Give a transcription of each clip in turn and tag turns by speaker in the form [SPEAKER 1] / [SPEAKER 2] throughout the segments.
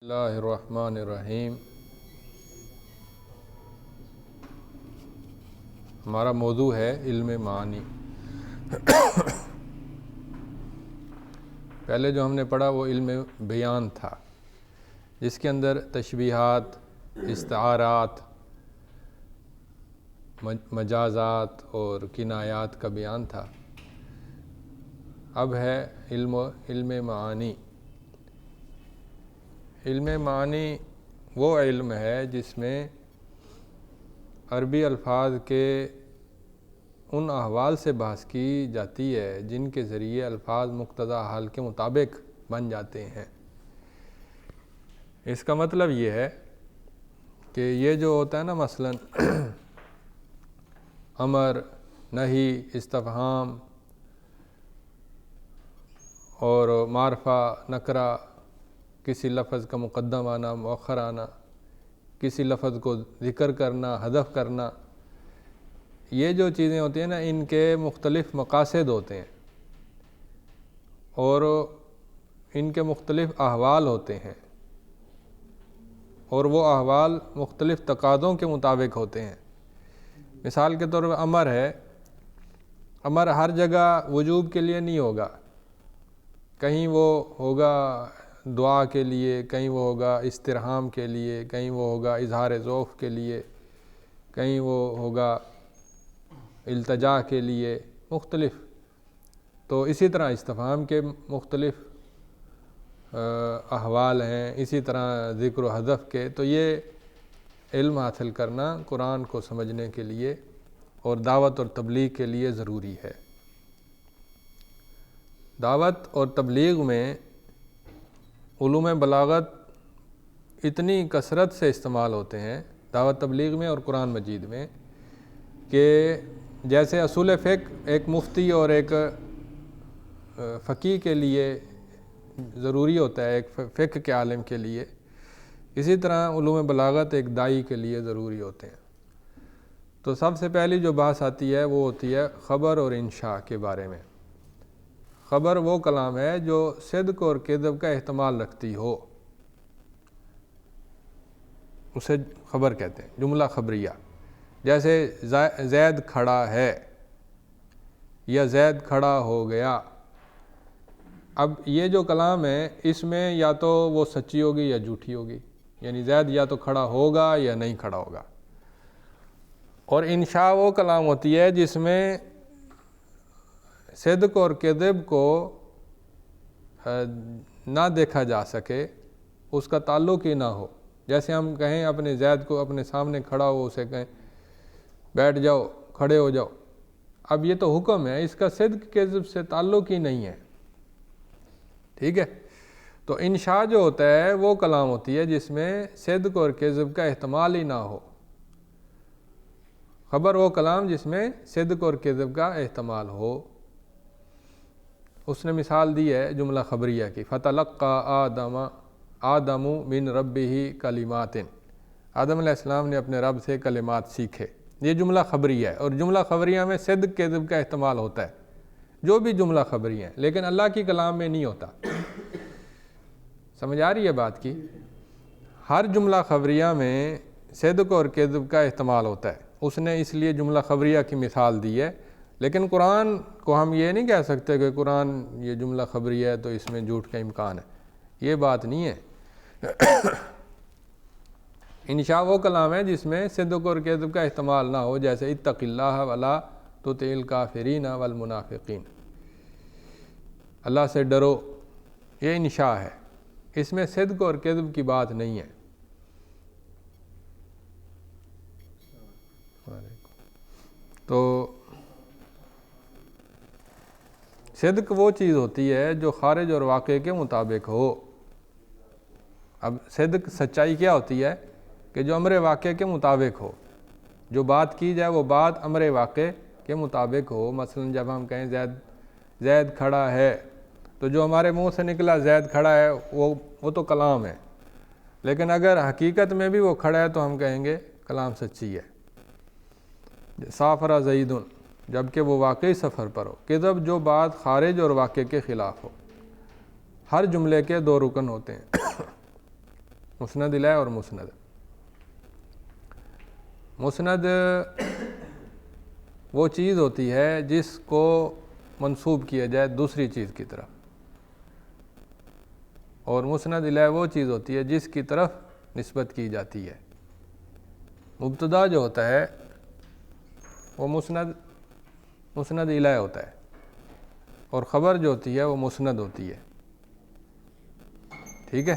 [SPEAKER 1] اللہ الرحمن الرحیم۔ ہمارا موضوع ہے علم معانی۔ پہلے جو ہم نے پڑھا وہ علم بیان تھا، جس کے اندر تشبیہات، استعارات، مجازات اور کنایات کا بیان تھا۔ اب ہے علم معانی۔ علم معانی وہ علم ہے جس میں عربی الفاظ کے ان احوال سے بحث کی جاتی ہے جن کے ذریعے الفاظ مقتضی حال کے مطابق بن جاتے ہیں۔ اس کا مطلب یہ ہے کہ یہ جو ہوتا ہے نا، مثلا امر، نہی، استفہام اور معرفہ، نکرہ، کسی لفظ کا مقدم آنا، مؤخر آنا، کسی لفظ کو ذکر کرنا، حذف کرنا، یہ جو چیزیں ہوتی ہیں نا، ان کے مختلف مقاصد ہوتے ہیں اور ان کے مختلف احوال ہوتے ہیں، اور وہ احوال مختلف تقاضوں کے مطابق ہوتے ہیں۔ مثال کے طور پر امر ہے، امر ہر جگہ وجوب کے لیے نہیں ہوگا، کہیں وہ ہوگا دعا کے لیے، کہیں وہ ہوگا استرحام کے لیے، کہیں وہ ہوگا اظہار ذوق کے لیے، کہیں وہ ہوگا التجا کے لیے، مختلف۔ تو اسی طرح استفہام کے مختلف احوال ہیں، اسی طرح ذکر و حذف کے۔ تو یہ علم حاصل کرنا قرآن کو سمجھنے کے لیے اور دعوت اور تبلیغ کے لیے ضروری ہے۔ دعوت اور تبلیغ میں علوم بلاغت اتنی کثرت سے استعمال ہوتے ہیں، دعوت تبلیغ میں اور قرآن مجید میں، کہ جیسے اصول فقہ ایک مفتی اور ایک فقیہ کے لیے ضروری ہوتا ہے، ایک فقہ کے عالم کے لیے، اسی طرح علوم بلاغت ایک داعی کے لیے ضروری ہوتے ہیں۔ تو سب سے پہلی جو بحث آتی ہے وہ ہوتی ہے خبر اور انشاء کے بارے میں۔ خبر وہ کلام ہے جو صدق اور کذب کا احتمال رکھتی ہو، اسے خبر کہتے ہیں، جملہ خبریہ۔ جیسے زید کھڑا ہے یا زید کھڑا ہو گیا۔ اب یہ جو کلام ہے اس میں یا تو وہ سچی ہوگی یا جھوٹی ہوگی، یعنی زید یا تو کھڑا ہوگا یا نہیں کھڑا ہوگا۔ اور انشاء وہ کلام ہوتی ہے جس میں صدق اور کذب کو نہ دیکھا جا سکے، اس کا تعلق ہی نہ ہو۔ جیسے ہم کہیں اپنے زید کو اپنے سامنے کھڑا ہو، اسے کہیں بیٹھ جاؤ، کھڑے ہو جاؤ، اب یہ تو حکم ہے، اس کا صدق کذب سے تعلق ہی نہیں ہے، ٹھیک ہے۔ تو انشاء جو ہوتا ہے وہ کلام ہوتی ہے جس میں صدق اور کذب کا احتمال ہی نہ ہو۔ خبر وہ کلام جس میں صدق اور کذب کا احتمال ہو۔ اس نے مثال دی ہے جملہ خبریہ کی، فَتَلَقَّىٰ آدم من ربہ کلمات۔ آدم علیہ السلام نے اپنے رب سے کلمات سیکھے، یہ جملہ خبریہ ہے، اور جملہ خبریہ میں صدق کذب کا احتمال ہوتا ہے، جو بھی جملہ خبریہ ہیں، لیکن اللہ کی کلام میں نہیں ہوتا۔ سمجھ آ رہی ہے بات کی؟ ہر جملہ خبریہ میں صدق اور کذب کا احتمال ہوتا ہے، اس نے اس لیے جملہ خبریہ کی مثال دی ہے۔ لیکن قرآن کو ہم یہ نہیں کہہ سکتے کہ قرآن یہ جملہ خبریہ ہے تو اس میں جھوٹ کا امکان ہے، یہ بات نہیں ہے۔ انشاء وہ کلام ہے جس میں صدق اور کذب کا احتمال نہ ہو، جیسے اتق اللہ ولا تطع الکافرین والمنافقین، اللہ سے ڈرو، یہ انشاء ہے، اس میں صدق اور کذب کی بات نہیں ہے۔ تو صدق وہ چیز ہوتی ہے جو خارج اور واقع کے مطابق ہو۔ اب صدق سچائی کیا ہوتی ہے کہ جو امر واقع کے مطابق ہو، جو بات کی جائے وہ بات امر واقع کے مطابق ہو۔ مثلا جب ہم کہیں زید کھڑا ہے، تو جو ہمارے منہ سے نکلا زید کھڑا ہے وہ تو کلام ہے، لیکن اگر حقیقت میں بھی وہ کھڑا ہے تو ہم کہیں گے کلام سچی ہے۔ سافر زید، جبکہ وہ واقعی سفر پر ہو۔ کذب جو بات خارج اور واقع کے خلاف ہو۔ ہر جملے کے دو رکن ہوتے ہیں، مسند الیہ اور مسند۔ مسند وہ چیز ہوتی ہے جس کو منسوب کیا جائے دوسری چیز کی طرف، اور مسند الیہ وہ چیز ہوتی ہے جس کی طرف نسبت کی جاتی ہے۔ مبتدا جو ہوتا ہے وہ مسند الیہ ہوتا ہے، اور خبر جو ہوتی ہے وہ مسند ہوتی ہے، ٹھیک ہے۔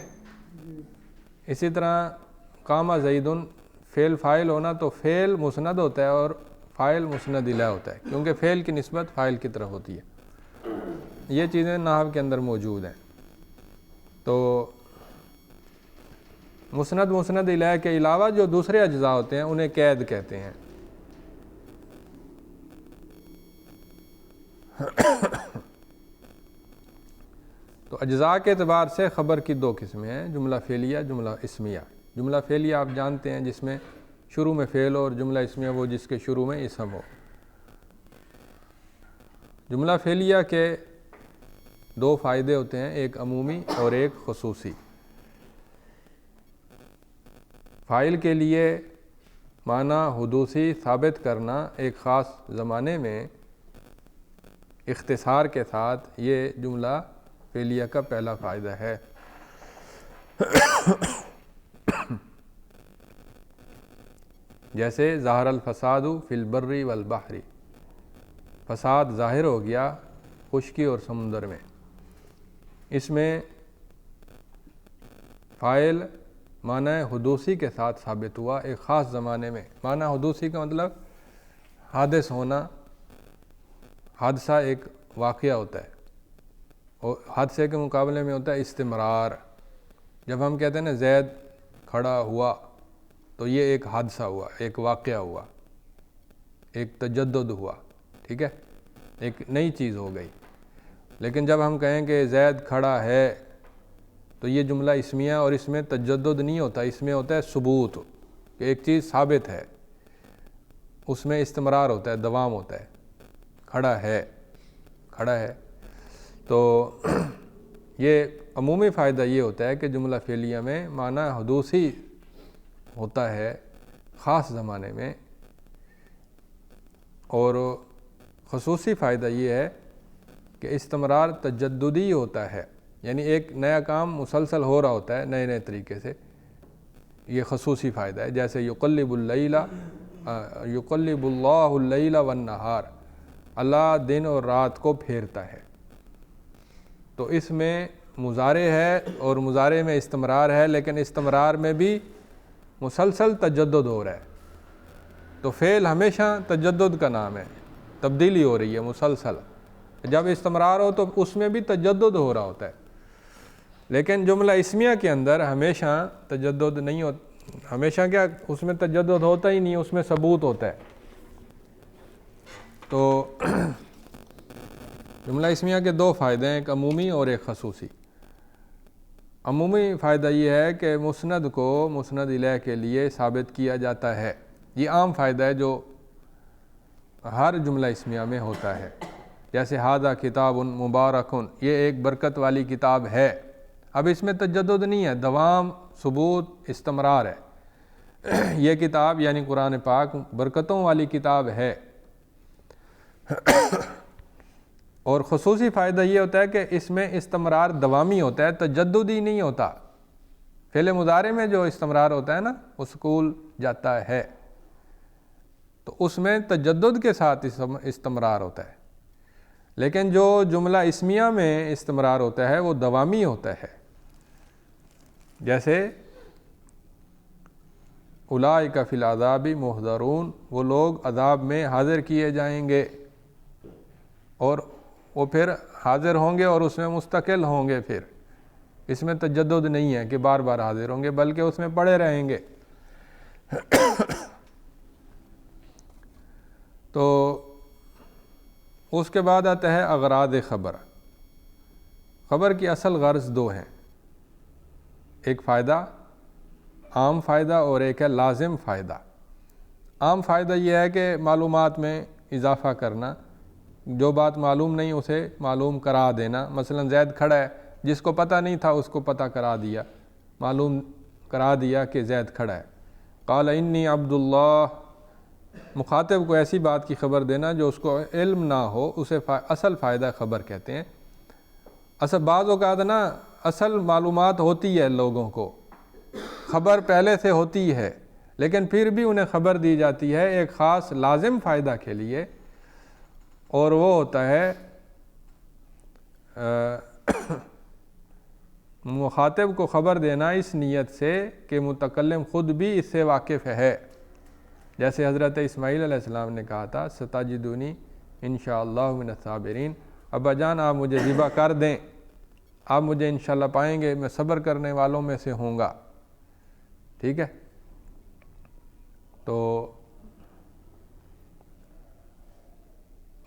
[SPEAKER 1] اسی طرح قام زیدن، فعل فاعل ہونا تو فعل مسند ہوتا ہے اور فاعل مسند الیہ ہوتا ہے، کیونکہ فعل کی نسبت فاعل کی طرف ہوتی ہے۔ یہ چیزیں نحو کے اندر موجود ہیں۔ تو مسند الیہ کے علاوہ جو دوسرے اجزاء ہوتے ہیں انہیں قید کہتے ہیں۔ تو اجزاء کے اعتبار سے خبر کی دو قسمیں ہیں، جملہ فعلیہ، جملہ اسمیہ۔ جملہ فعلیہ آپ جانتے ہیں جس میں شروع میں فعل ہو، اور جملہ اسمیہ وہ جس کے شروع میں اسم ہو۔ جملہ فعلیہ کے دو فائدے ہوتے ہیں، ایک عمومی اور ایک خصوصی۔ فاعل کے لیے معنی حدوثی ثابت کرنا ایک خاص زمانے میں اختصار کے ساتھ، یہ جملہ فعلیہ کا پہلا فائدہ ہے۔ جیسے ظہر الفساد فی البر والبحر، فساد ظاہر ہو گیا خشکی اور سمندر میں۔ اس میں فاعل معنی حدوثی کے ساتھ ثابت ہوا ایک خاص زمانے میں۔ معنی حدوثی کا مطلب حادث ہونا، حادثہ ایک واقعہ ہوتا ہے، اور حادثے کے مقابلے میں ہوتا ہے استمرار۔ جب ہم کہتے ہیں نا زید کھڑا ہوا، تو یہ ایک حادثہ ہوا، ایک واقعہ ہوا، ایک تجدد ہوا، ٹھیک ہے، ایک نئی چیز ہو گئی۔ لیکن جب ہم کہیں کہ زید کھڑا ہے، تو یہ جملہ اسمیہ، اور اس میں تجدد نہیں ہوتا، اس میں ہوتا ہے ثبوت، کہ ایک چیز ثابت ہے، اس میں استمرار ہوتا ہے، دوام ہوتا ہے۔ کھڑا ہے، کھڑا ہے۔ تو یہ عمومی فائدہ یہ ہوتا ہے کہ جملہ فعلیہ میں معنی حدوثی ہوتا ہے خاص زمانے میں، اور خصوصی فائدہ یہ ہے کہ استمرار تجددی ہوتا ہے، یعنی ایک نیا کام مسلسل ہو رہا ہوتا ہے نئے طریقے سے۔ یہ خصوصی فائدہ ہے۔ جیسے یقلب اللہ اللیل والنہار، اللہ دن اور رات کو پھیرتا ہے۔ تو اس میں مضارع ہے، اور مضارع میں استمرار ہے، لیکن استمرار میں بھی مسلسل تجدد ہو رہا ہے۔ تو فعل ہمیشہ تجدد کا نام ہے، تبدیلی ہو رہی ہے مسلسل۔ جب استمرار ہو تو اس میں بھی تجدد ہو رہا ہوتا ہے، لیکن جملہ اسمیہ کے اندر ہمیشہ تجدد نہیں ہوتا، ہمیشہ کیا اس میں تجدد ہوتا ہی نہیں، اس میں ثبوت ہوتا ہے۔ تو جملہ اسمیہ کے دو فائدے ہیں، ایک عمومی اور ایک خصوصی۔ عمومی فائدہ یہ ہے کہ مسند کو مسند الیہ کے لیے ثابت کیا جاتا ہے۔ یہ عام فائدہ ہے جو ہر جملہ اسمیہ میں ہوتا ہے۔ جیسے ھذا کتاب مبارک، یہ ایک برکت والی کتاب ہے۔ اب اس میں تجدد نہیں ہے، دوام، ثبوت، استمرار ہے۔ یہ کتاب یعنی قرآن پاک برکتوں والی کتاب ہے۔ اور خصوصی فائدہ یہ ہوتا ہے کہ اس میں استمرار دوامی ہوتا ہے، تجددی نہیں ہوتا۔ فعل مضارع میں جو استمرار ہوتا ہے نا، وہ اسکول جاتا ہے، تو اس میں تجدد کے ساتھ استمرار ہوتا ہے۔ لیکن جو جملہ اسمیہ میں استمرار ہوتا ہے وہ دوامی ہوتا ہے۔ جیسے اولئک فی العذاب محضرون، وہ لوگ عذاب میں حاضر کیے جائیں گے، اور وہ پھر حاضر ہوں گے اور اس میں مستقل ہوں گے۔ پھر اس میں تجدد نہیں ہے کہ بار بار حاضر ہوں گے، بلکہ اس میں پڑے رہیں گے۔ تو اس کے بعد آتا ہے اغراض خبر۔ خبر کی اصل غرض دو ہیں، ایک فائدہ، عام فائدہ، اور ایک ہے لازم فائدہ۔ عام فائدہ یہ ہے کہ معلومات میں اضافہ کرنا، جو بات معلوم نہیں اسے معلوم کرا دینا۔ مثلا زید کھڑا ہے، جس کو پتہ نہیں تھا اس کو پتہ کرا دیا، معلوم کرا دیا کہ زید کھڑا ہے۔ قال انی عبداللہ، مخاطب کو ایسی بات کی خبر دینا جو اس کو علم نہ ہو، اسے اصل فائدہ خبر کہتے ہیں۔ اصل بعض اوقات نا اصل معلومات ہوتی ہے لوگوں کو، خبر پہلے سے ہوتی ہے، لیکن پھر بھی انہیں خبر دی جاتی ہے ایک خاص لازم فائدہ کے لیے، اور وہ ہوتا ہے مخاطب کو خبر دینا اس نیت سے کہ متکلم خود بھی اس سے واقف ہے۔ جیسے حضرت اسماعیل علیہ السلام نے کہا تھا ستجدونی انشاءاللہ من الصابرین، ابا جان آپ مجھے ذبح کر دیں، آپ مجھے انشاءاللہ پائیں گے، میں صبر کرنے والوں میں سے ہوں گا۔ ٹھیک ہے، تو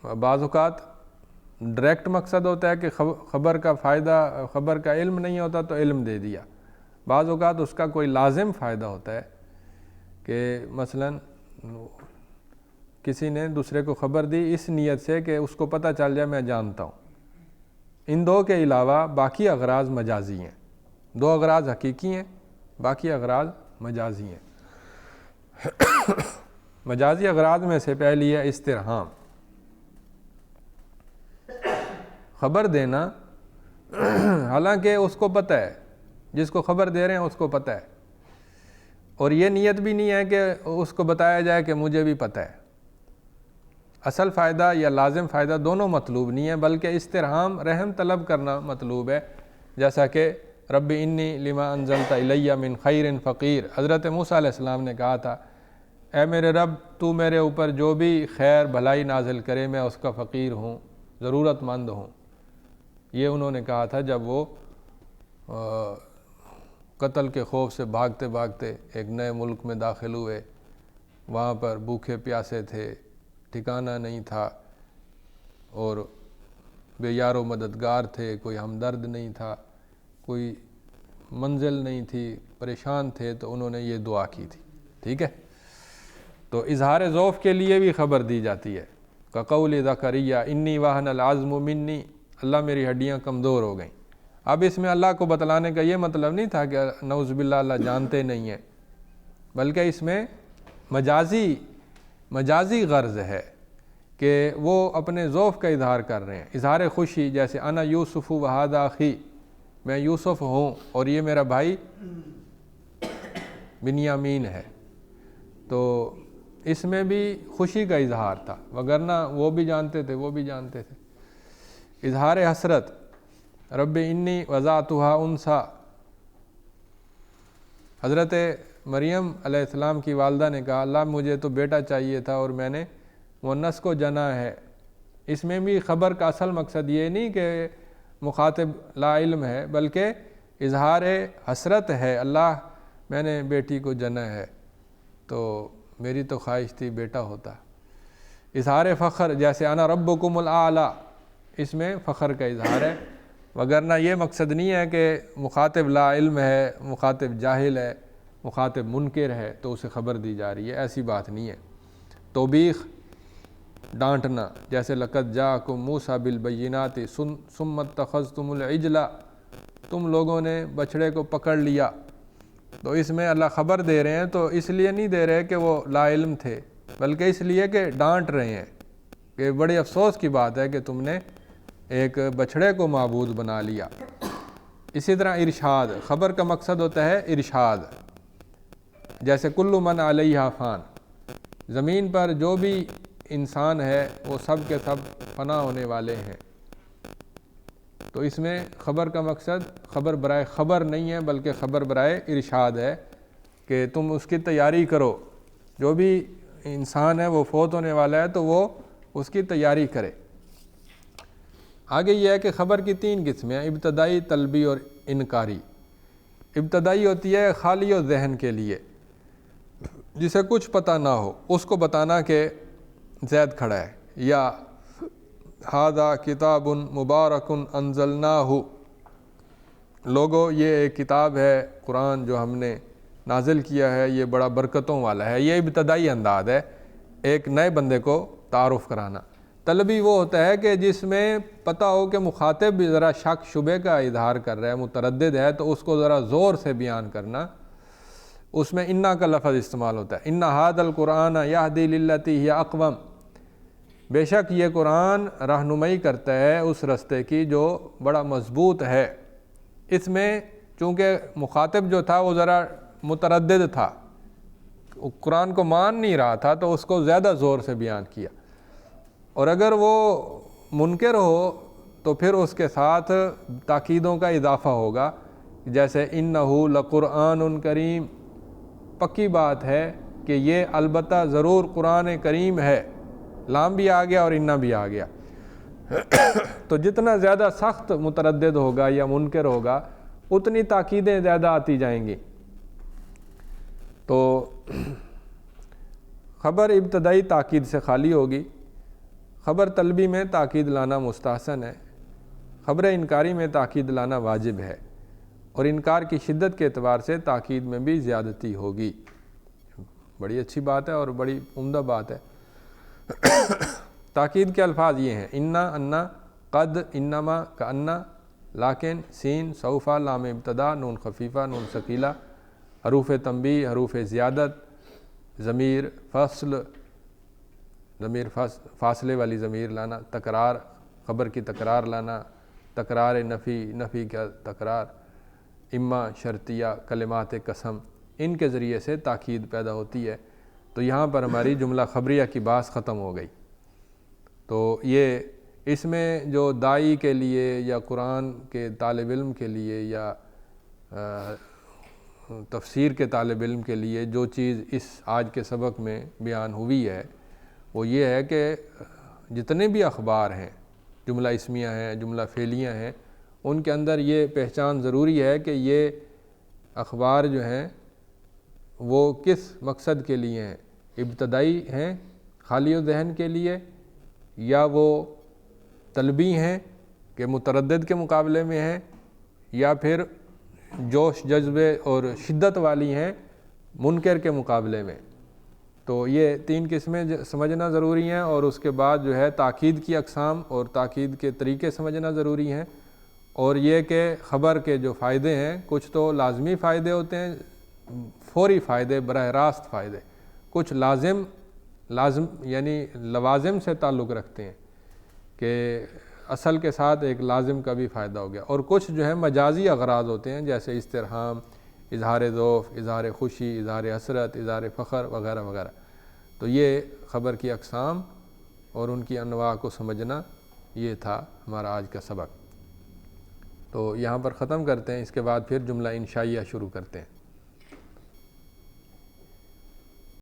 [SPEAKER 1] بعض اوقات ڈائریکٹ مقصد ہوتا ہے کہ خبر کا فائدہ، خبر کا علم نہیں ہوتا تو علم دے دیا۔ بعض اوقات اس کا کوئی لازم فائدہ ہوتا ہے کہ مثلاً کسی نے دوسرے کو خبر دی اس نیت سے کہ اس کو پتہ چل جائے میں جانتا ہوں۔ ان دو کے علاوہ باقی اغراض مجازی ہیں، دو اغراض حقیقی ہیں، باقی اغراض مجازی ہیں۔ مجازی اغراض میں سے پہلی ہے استرہام، خبر دینا، حالانکہ اس کو پتہ ہے، جس کو خبر دے رہے ہیں اس کو پتہ ہے، اور یہ نیت بھی نہیں ہے کہ اس کو بتایا جائے کہ مجھے بھی پتہ ہے۔ اصل فائدہ یا لازم فائدہ دونوں مطلوب نہیں ہے، بلکہ استرہام، رحم طلب کرنا مطلوب ہے، جیسا کہ رب انی لما انزلت الی من خیر فقیر، حضرت موسیٰ علیہ السلام نے کہا تھا اے میرے رب تو میرے اوپر جو بھی خیر بھلائی نازل کرے میں اس کا فقیر ہوں، ضرورت مند ہوں۔ یہ انہوں نے کہا تھا جب وہ قتل کے خوف سے بھاگتے بھاگتے ایک نئے ملک میں داخل ہوئے، وہاں پر بھوکے پیاسے تھے، ٹھکانہ نہیں تھا، اور بے یار و مددگار تھے، کوئی ہمدرد نہیں تھا، کوئی منزل نہیں تھی، پریشان تھے، تو انہوں نے یہ دعا کی تھی۔ ٹھیک ہے، تو اظہار ذوف کے لیے بھی خبر دی جاتی ہے، کقول زکریا انی وہن العظم منی، اللہ میری ہڈیاں کمزور ہو گئیں۔ اب اس میں اللہ کو بتلانے کا یہ مطلب نہیں تھا کہ نعوذ باللہ اللہ جانتے نہیں ہیں، بلکہ اس میں مجازی غرض ہے کہ وہ اپنے ذوف کا اظہار کر رہے ہیں، اظہار خوشی، جیسے انا یوسف وہذا اخی، میں یوسف ہوں اور یہ میرا بھائی بنیامین ہے، تو اس میں بھی خوشی کا اظہار تھا، وگرنہ وہ بھی جانتے تھے، وہ بھی جانتے تھے۔ اظہار حسرت، رب انی وضعتھا انثی، حضرت مریم علیہ السلام کی والدہ نے کہا اللہ مجھے تو بیٹا چاہیے تھا اور میں نے مؤنث کو جنا ہے۔ اس میں بھی خبر کا اصل مقصد یہ نہیں کہ مخاطب لا علم ہے، بلکہ اظہار حسرت ہے، اللہ میں نے بیٹی کو جنا ہے، تو میری تو خواہش تھی بیٹا ہوتا۔ اظہار فخر، جیسے انا ربکم الاعلی، اس میں فخر کا اظہار ہے، وگرنہ یہ مقصد نہیں ہے کہ مخاطب لا علم ہے، مخاطب جاہل ہے، مخاطب منکر ہے تو اسے خبر دی جا رہی ہے، ایسی بات نہیں ہے۔ توبیخ، ڈانٹنا، جیسے لقد جاءکم موسیٰ بالبینات ثم اتخذتم العجل، تم لوگوں نے بچھڑے کو پکڑ لیا، تو اس میں اللہ خبر دے رہے ہیں تو اس لیے نہیں دے رہے کہ وہ لا علم تھے، بلکہ اس لیے کہ ڈانٹ رہے ہیں کہ بڑے افسوس کی بات ہے کہ تم نے ایک بچھڑے کو معبود بنا لیا۔ اسی طرح ارشاد، خبر کا مقصد ہوتا ہے ارشاد، جیسے کل من علیہا فان، زمین پر جو بھی انسان ہے وہ سب کے سب فنا ہونے والے ہیں، تو اس میں خبر کا مقصد خبر برائے خبر نہیں ہے، بلکہ خبر برائے ارشاد ہے کہ تم اس کی تیاری کرو، جو بھی انسان ہے وہ فوت ہونے والا ہے تو وہ اس کی تیاری کرے۔ آگے یہ ہے کہ خبر کی 3 قسمیں ہیں، ابتدائی، طلبی اور انکاری۔ ابتدائی ہوتی ہے خالی و ذہن کے لیے، جسے کچھ پتہ نہ ہو، اس کو بتانا کہ زید کھڑا ہے، یا ھذا کتاب مبارک انزلناہ، لوگو یہ ایک کتاب ہے قرآن جو ہم نے نازل کیا ہے، یہ بڑا برکتوں والا ہے۔ یہ ابتدائی انداز ہے ایک نئے بندے کو تعارف کرانا۔ طلبی وہ ہوتا ہے کہ جس میں پتہ ہو کہ مخاطب بھی ذرا شک شبے کا اظہار کر رہا ہے، متردد ہے، تو اس کو ذرا زور سے بیان کرنا اس میں انا کا لفظ استعمال ہوتا ہے، ان ھذا القرآن یہدی للتی ہی اقوم، بے شک یہ قرآن رہنمائی کرتا ہے اس رستے کی جو بڑا مضبوط ہے۔ اس میں چونکہ مخاطب جو تھا وہ ذرا متردد تھا، قرآن کو مان نہیں رہا تھا، تو اس کو زیادہ زور سے بیان کیا، اور اگر وہ منکر ہو تو پھر اس کے ساتھ تاکیدوں کا اضافہ ہوگا، جیسے انہ لقرآن کریم، پکی بات ہے کہ یہ البتہ ضرور قرآن کریم ہے، لام بھی آ گیا اور انہ بھی آ گیا۔ تو جتنا زیادہ سخت متردد ہوگا یا منکر ہوگا اتنی تاکیدیں زیادہ آتی جائیں گی۔ تو خبر ابتدائی تاکید سے خالی ہوگی، خبر طلبی میں تاکید لانا مستحسن ہے، خبر انکاری میں تاکید لانا واجب ہے، اور انکار کی شدت کے اعتبار سے تاکید میں بھی زیادتی ہوگی۔ بڑی اچھی بات ہے اور بڑی عمدہ بات ہے۔ تاکید کے الفاظ یہ ہیں: انا، انا، قد، انما، کأنا، لیکن، سین، سوف، لام ابتدا، نون خفیفہ، نون ثقیلہ، حروف تنبیہ، حروف زیادت، ضمیر فصل، ضمیر فاصلے والی ضمیر لانا، تکرار، خبر کی تکرار لانا، تکرار نفی، نفی کا تکرار، اما شرطیہ، کلمات قسم، ان کے ذریعے سے تاکید پیدا ہوتی ہے۔ تو یہاں پر ہماری جملہ خبریہ کی بحث ختم ہو گئی۔ تو یہ اس میں جو داعی کے لیے یا قرآن کے طالب علم کے لیے یا تفسیر کے طالب علم کے لیے جو چیز اس آج کے سبق میں بیان ہوئی ہے وہ یہ ہے کہ جتنے بھی اخبار ہیں، جملہ اسمیہ ہیں، جملہ فعلیہ ہیں، ان کے اندر یہ پہچان ضروری ہے کہ یہ اخبار جو ہیں وہ کس مقصد کے لیے ہیں، ابتدائی ہیں خالی ذہن کے لیے، یا وہ طلبی ہیں کہ متردد کے مقابلے میں ہیں، یا پھر جوش جذبے اور شدت والی ہیں منکر کے مقابلے میں۔ تو یہ تین قسمیں سمجھنا ضروری ہیں، اور اس کے بعد جو ہے تاکید کی اقسام اور تاکید کے طریقے سمجھنا ضروری ہیں، اور یہ کہ خبر کے جو فائدے ہیں کچھ تو لازمی فائدے ہوتے ہیں، فوری فائدے، براہ راست فائدے، کچھ لازم یعنی لوازم سے تعلق رکھتے ہیں کہ اصل کے ساتھ ایک لازم کا بھی فائدہ ہو گیا، اور کچھ جو ہے مجازی اغراض ہوتے ہیں جیسے استرحام، اظہار ذوف، اظہار خوشی، اظہار حسرت، اظہار فخر وغیرہ وغیرہ۔ تو یہ خبر کی اقسام اور ان کی انواع کو سمجھنا، یہ تھا ہمارا آج کا سبق۔ تو یہاں پر ختم کرتے ہیں، اس کے بعد پھر جملہ انشائیہ شروع کرتے ہیں۔